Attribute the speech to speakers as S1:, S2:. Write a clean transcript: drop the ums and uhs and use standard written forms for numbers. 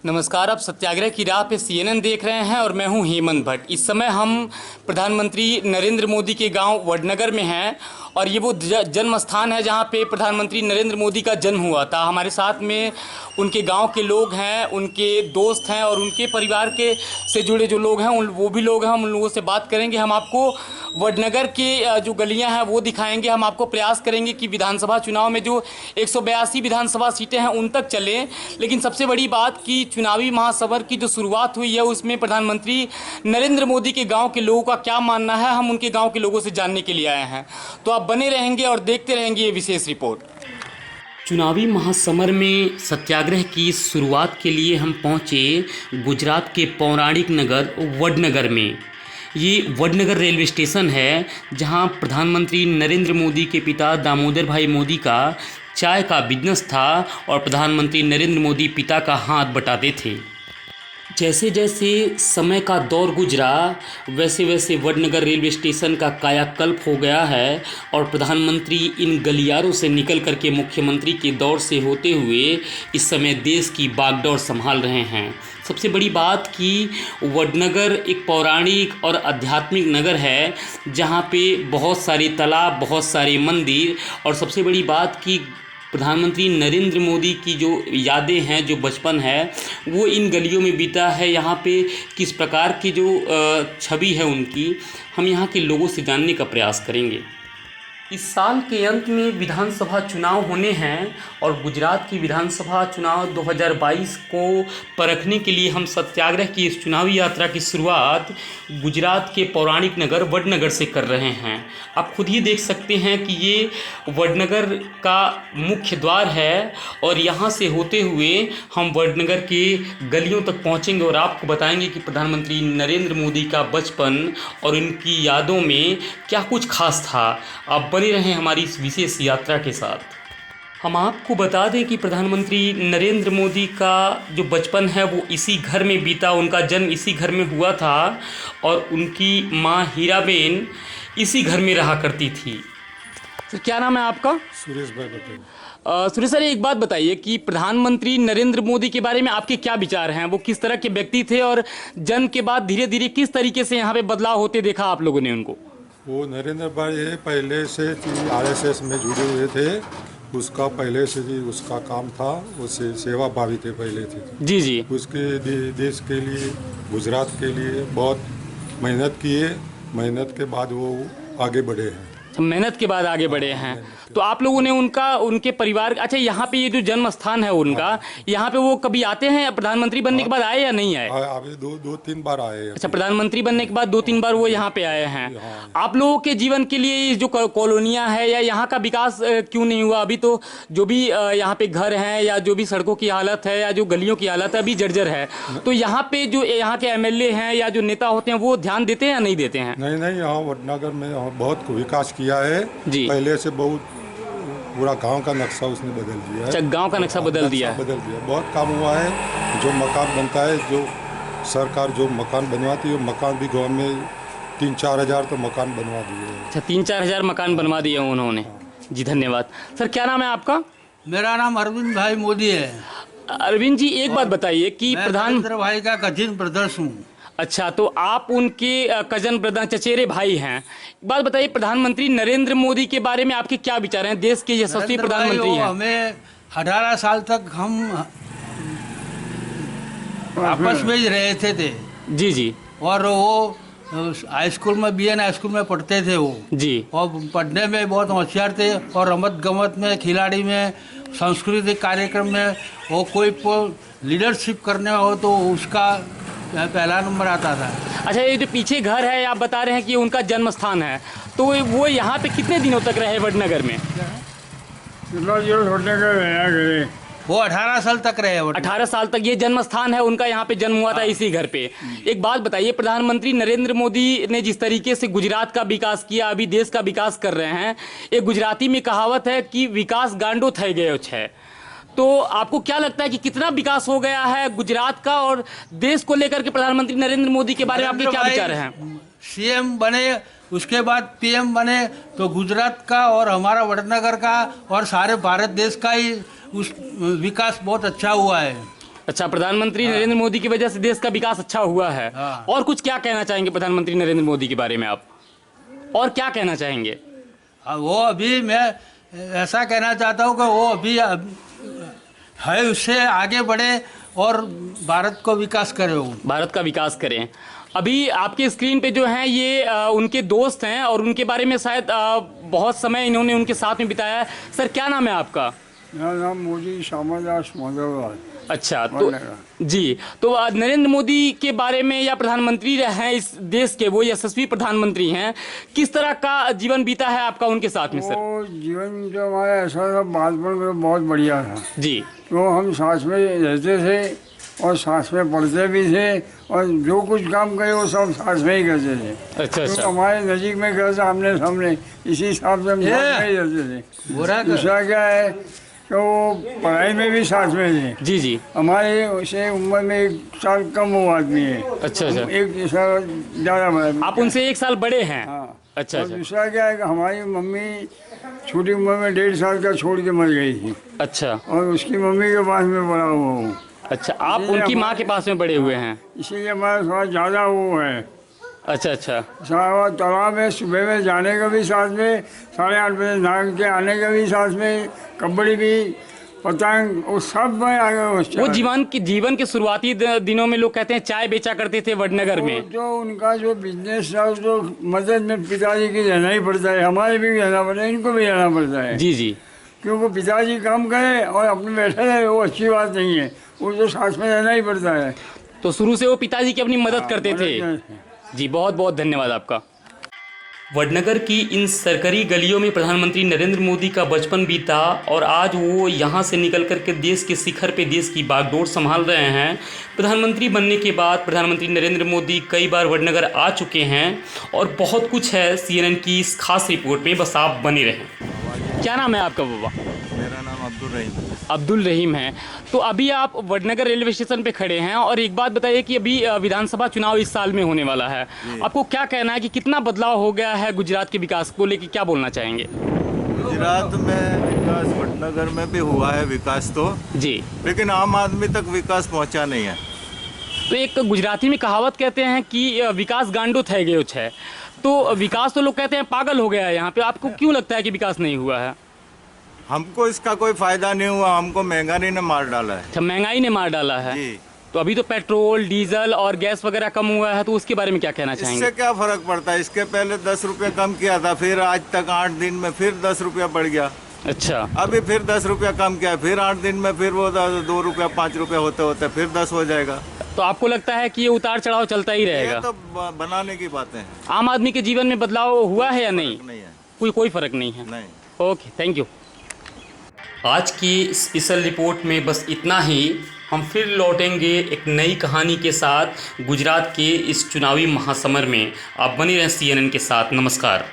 S1: नमस्कार, आप सत्याग्रह की राह पे CNN देख रहे हैं और मैं हूं हेमंत भट्ट। इस समय हम प्रधानमंत्री नरेंद्र मोदी के गांव वडनगर में हैं और ये वो जन्म स्थान है जहां पे प्रधानमंत्री नरेंद्र मोदी का जन्म हुआ था। हमारे साथ में उनके गांव के लोग हैं, उनके दोस्त हैं और उनके परिवार के से जुड़े जो लोग हैं वो भी लोग हैं। हम उन लोगों से बात करेंगे। हम आपको वडनगर के जो गलियाँ हैं वो दिखाएँगे। हम आपको प्रयास करेंगे कि विधानसभा चुनाव में जो 182 विधानसभा सीटें हैं उन तक चलें। लेकिन सबसे बड़ी बात कि चुनावी महासफर की जो शुरुआत हुई है उसमें प्रधानमंत्री नरेंद्र मोदी के गांव के लोगों का क्या मानना है, हम उनके गांव के लोगों से जानने के लिए आए हैं। तो आप बने रहेंगे और देखते रहेंगे ये विशेष रिपोर्ट। चुनावी महासमर में सत्याग्रह की शुरुआत के लिए हम पहुंचे गुजरात के पौराणिक नगर वडनगर में। ये वडनगर रेलवे स्टेशन है जहां प्रधानमंत्री नरेंद्र मोदी के पिता दामोदर भाई मोदी का चाय का बिजनेस था और प्रधानमंत्री नरेंद्र मोदी पिता का हाथ बटाते थे। जैसे जैसे समय का दौर गुजरा वैसे वैसे वडनगर रेलवे स्टेशन का कायाकल्प हो गया है और प्रधानमंत्री इन गलियारों से निकल करके मुख्यमंत्री के दौर से होते हुए इस समय देश की बागडोर संभाल रहे हैं। सबसे बड़ी बात कि वडनगर एक पौराणिक और आध्यात्मिक नगर है जहाँ पे बहुत सारे तालाब, बहुत सारे मंदिर और सबसे बड़ी बात कि प्रधानमंत्री नरेंद्र मोदी की जो यादें हैं, जो बचपन है वो इन गलियों में बीता है। यहाँ पे किस प्रकार की जो छवि है उनकी, हम यहाँ के लोगों से जानने का प्रयास करेंगे। इस साल के अंत में विधानसभा चुनाव होने हैं और गुजरात की विधानसभा चुनाव 2022 को परखने के लिए हम सत्याग्रह की इस चुनावी यात्रा की शुरुआत गुजरात के पौराणिक नगर वडनगर से कर रहे हैं। आप खुद ही देख सकते हैं कि ये वडनगर का मुख्य द्वार है और यहाँ से होते हुए हम वडनगर के गलियों तक पहुँचेंगे और आपको बताएंगे कि प्रधानमंत्री नरेंद्र मोदी का बचपन और उनकी यादों में क्या कुछ खास था। आप बने रहें हमारी इस विशेष यात्रा के साथ। हम आपको बता दें कि प्रधानमंत्री नरेंद्र मोदी का जो बचपन है वो इसी घर में बीता। उनका जन्म इसी घर में हुआ था और उनकी माँ हीराबेन इसी घर में रहा करती थी। सर, क्या नाम है आपका?
S2: सुरेश भाई पटेल।
S1: सुरेश सर, एक बात बताइए कि प्रधानमंत्री नरेंद्र मोदी के बारे में आपके क्या विचार हैं? वो किस तरह के व्यक्ति थे और जन्म के बाद धीरे धीरे किस तरीके से यहाँ पे बदलाव होते देखा आप लोगों ने उनको?
S2: वो नरेंद्र भाई पहले से RSS में जुड़े हुए थे। उसका पहले से भी उसका काम था, वो सेवा भावी थे पहले थे।
S1: जी जी।
S2: उसके देश के लिए, गुजरात के लिए बहुत मेहनत किए। मेहनत के बाद वो आगे बढ़े हैं।
S1: मेहनत के बाद आगे बढ़े हैं। तो आप लोगों ने उनके परिवार, अच्छा यहाँ पे ये जो जन्म स्थान है उनका, यहाँ पे वो कभी आते हैं? प्रधानमंत्री बनने के बाद आए या नहीं आए?
S2: अभी दो तीन बार आए हैं।
S1: अच्छा, प्रधानमंत्री बनने के बाद 2-3 बार वो यहाँ पे आए हैं। आप लोगों के जीवन के लिए ये जो कॉलोनियाँ है या यहाँ का विकास क्यों नहीं हुआ? अभी तो जो भी यहाँ पे घर हैं या जो भी सड़कों की हालत है या जो गलियों की हालत है अभी जर्जर है। तो यहाँ पे जो यहाँ के MLA हैं या जो नेता होते हैं वो ध्यान देते हैं या नहीं देते हैं?
S2: नहीं, यहाँ वडनगर में बहुत विकास किया है
S1: जी।
S2: पहले से बहुत पूरा गांव का नक्शा उसने बदल दिया है।
S1: अच्छा, गांव का नक्शा बदल दिया है।
S2: बहुत काम हुआ है। जो मकान बनता है, जो सरकार जो मकान बनवाती है, मकान भी गांव में 3-4 हज़ार तो मकान बनवा दिए हैं।
S1: अच्छा, 3-4 हज़ार मकान बनवा दिए उन्होंने। जी धन्यवाद। सर, क्या नाम है आपका?
S3: मेरा नाम अरविंद भाई मोदी है।
S1: अरविंद जी, एक बात बताइए कि
S3: नरेंद्र भाई का कजिन ब्रदर्स हूँ।
S1: अच्छा, तो आप उनके कजन ब्रदर, चचेरे भाई हैं। एक बात बताइए, प्रधानमंत्री नरेंद्र मोदी के बारे में आपके क्या विचार हैं? देश के यशस्वी प्रधानमंत्री हैं।
S3: हमें 18 साल तक हम आपस में ही रहे थे।
S1: जी जी।
S3: और वो हाई स्कूल में, BN हाई स्कूल में पढ़ते थे वो
S1: जी।
S3: और पढ़ने में बहुत होशियार थे और रमत गमत में, खिलाड़ी में, सांस्कृतिक कार्यक्रम में वो कोई लीडरशिप करने हो तो उसका पहला नंबर आता था।
S1: अच्छा, ये जो पीछे घर है आप बता रहे हैं कि उनका जन्म स्थान है, तो वो यहाँ पे कितने दिनों तक रहे वडनगर में?
S3: वो 18 साल तक रहे।
S1: 18 साल तक ये जन्म स्थान है उनका, यहाँ पे जन्म हुआ था इसी घर पे। एक बात बताइए, प्रधानमंत्री नरेंद्र मोदी ने जिस तरीके से गुजरात का विकास किया, अभी देश का विकास कर रहे हैं। एक गुजराती में कहावत है कि विकास गांडो थई गयो छे। तो आपको क्या लगता है कि कितना विकास हो गया है गुजरात का और देश को लेकर के प्रधानमंत्री नरेंद्र मोदी के बारे में आपके क्या विचार हैं?
S3: CM बने, उसके बाद PM बने तो गुजरात का और हमारा वडनगर का और सारे भारत देश का ही उस विकास बहुत अच्छा हुआ है।
S1: अच्छा, प्रधानमंत्री नरेंद्र मोदी की वजह से देश का विकास अच्छा हुआ है।
S3: हाँ।
S1: और कुछ क्या कहना चाहेंगे प्रधानमंत्री नरेंद्र मोदी के बारे में आप? और क्या कहना चाहेंगे?
S3: वो अभी मैं ऐसा कहना चाहता हूँ कि वो अभी है, उससे आगे बढ़े और भारत को विकास करे वो।
S1: भारत का विकास करें। अभी आपके स्क्रीन पे जो हैं ये उनके दोस्त हैं और उनके बारे में शायद बहुत समय इन्होंने उनके साथ में बिताया है। सर, क्या नाम है आपका?
S4: मेरा नाम मोदी श्यामादास माधवलाल।
S1: अच्छा, तो जी, तो नरेंद्र मोदी के बारे में या प्रधानमंत्री हैं इस देश के, वो यशस्वी प्रधानमंत्री हैं, किस तरह का जीवन बीता है आपका उनके साथ में सर?
S4: वो जीवन जो हमारा ऐसा था, बालपन में बहुत बढ़िया था।
S1: जी,
S4: तो हम साथ में रहते थे और साथ में पढ़ते भी थे और जो कुछ काम करे वो सब साथ में ही करते थे।
S1: अच्छा
S4: तो
S1: अच्छा।
S4: हमारे नज़दीक में घर सामने सामने, इसी हिसाब से हम साथ में ही रहते थे।
S3: बुरा कर।
S4: दूसरा क्या है कि वो पढ़ाई में भी साथ में थे।
S1: जी जी।
S4: हमारे उसे उम्र में 1 साल कम वो आदमी है।
S1: अच्छा अच्छा।
S4: 1 साल ज़्यादा बड़ा।
S1: आप उनसे 1 साल बड़े हैं?
S4: हाँ।
S1: अच्छा
S4: और
S1: अच्छा।
S4: दूसरा क्या है कि हमारी मम्मी छोटी उम्र में 1.5 साल का छोड़ के मर गई थी
S1: अच्छा
S4: और उसकी मम्मी के पास में बड़ा हुआ हूँ,
S1: अच्छा। आप उनकी माँ के पास में बड़े हुए हैं?
S4: इसीलिए हमारा थोड़ा ज़्यादा वो है।
S1: अच्छा अच्छा।
S4: सारा तालाब में सुबह में जाने का भी साथ में, 8:30 बजे नहा के आने का भी साथ में, कबड्डी भी, पतंग, वो सब में आ गए।
S1: वो जीवन के शुरुआती दिनों में लोग कहते हैं चाय बेचा करते थे वडनगर में।
S4: जो उनका जो बिजनेस था उसको मदद में पिताजी की रहना ही पड़ता है, हमारे भी रहना पड़ता है, इनको भी रहना पड़ता है।
S1: जी जी।
S4: क्योंकि पिताजी काम करे और अपने बैठे रहे, वो अच्छी बात नहीं है, वो तो साथ में रहना ही पड़ता है।
S1: तो शुरू से वो पिताजी की अपनी मदद करते थे।
S4: मदद
S1: जी, बहुत बहुत धन्यवाद आपका। वडनगर की इन सरकरी गलियों में प्रधानमंत्री नरेंद्र मोदी का बचपन बीता और आज वो यहाँ से निकल कर के देश के शिखर पे देश की बागडोर संभाल रहे हैं। प्रधानमंत्री बनने के बाद प्रधानमंत्री नरेंद्र मोदी कई बार वडनगर आ चुके हैं और बहुत कुछ है CNN की इस खास रिपोर्ट में, बस आप बने रहें। क्या नाम है आपका बाबा?
S5: मेरा नाम अब्दुल रहीम है।
S1: अब्दुल रहीम है। तो अभी आप वडनगर रेलवे स्टेशन पे खड़े हैं और एक बात बताइए कि अभी विधानसभा चुनाव इस साल में होने वाला है, आपको क्या कहना है कि कितना बदलाव हो गया है गुजरात के विकास को लेकर, क्या बोलना चाहेंगे?
S5: गुजरात में विकास, वडनगर में भी हुआ है विकास तो
S1: जी,
S5: लेकिन आम आदमी तक विकास पहुंचा नहीं है।
S1: तो एक गुजराती में कहावत कहते हैं कि विकास गांडो थे गयो है, तो विकास तो लोग कहते हैं पागल हो गया है यहाँ पे, आपको क्यों लगता है कि विकास नहीं हुआ है?
S5: हमको इसका कोई फायदा नहीं हुआ, हमको महंगाई ने मार डाला है।
S1: अच्छा, महंगाई ने मार डाला है।
S5: जी।
S1: तो अभी तो पेट्रोल, डीजल और गैस वगैरह कम हुआ है, तो उसके बारे में क्या कहना चाहेंगे?
S5: इससे क्या फर्क पड़ता है? इसके पहले 10 रुपये कम किया था, फिर आज तक 8 दिन में फिर 10 रुपया बढ़ गया।
S1: अच्छा,
S5: अभी फिर 10 रुपया कम किया, फिर 8 दिन में फिर वो 2 रुपया 5 रुपया होते होते फिर 10 हो जाएगा।
S1: तो आपको लगता है कि ये उतार चढ़ाव चलता ही
S5: ये
S1: रहेगा?
S5: तो बनाने की बातें हैं।
S1: आम आदमी के जीवन में बदलाव हुआ है या नहीं?
S5: नहीं है।
S1: कोई फर्क नहीं है।
S5: नहीं।
S1: Okay, thank you. आज की स्पेशल रिपोर्ट में बस इतना ही। हम फिर लौटेंगे एक नई कहानी के साथ गुजरात के इस चुनावी महासमर में। आप बने रहें CNN के साथ। नमस्कार।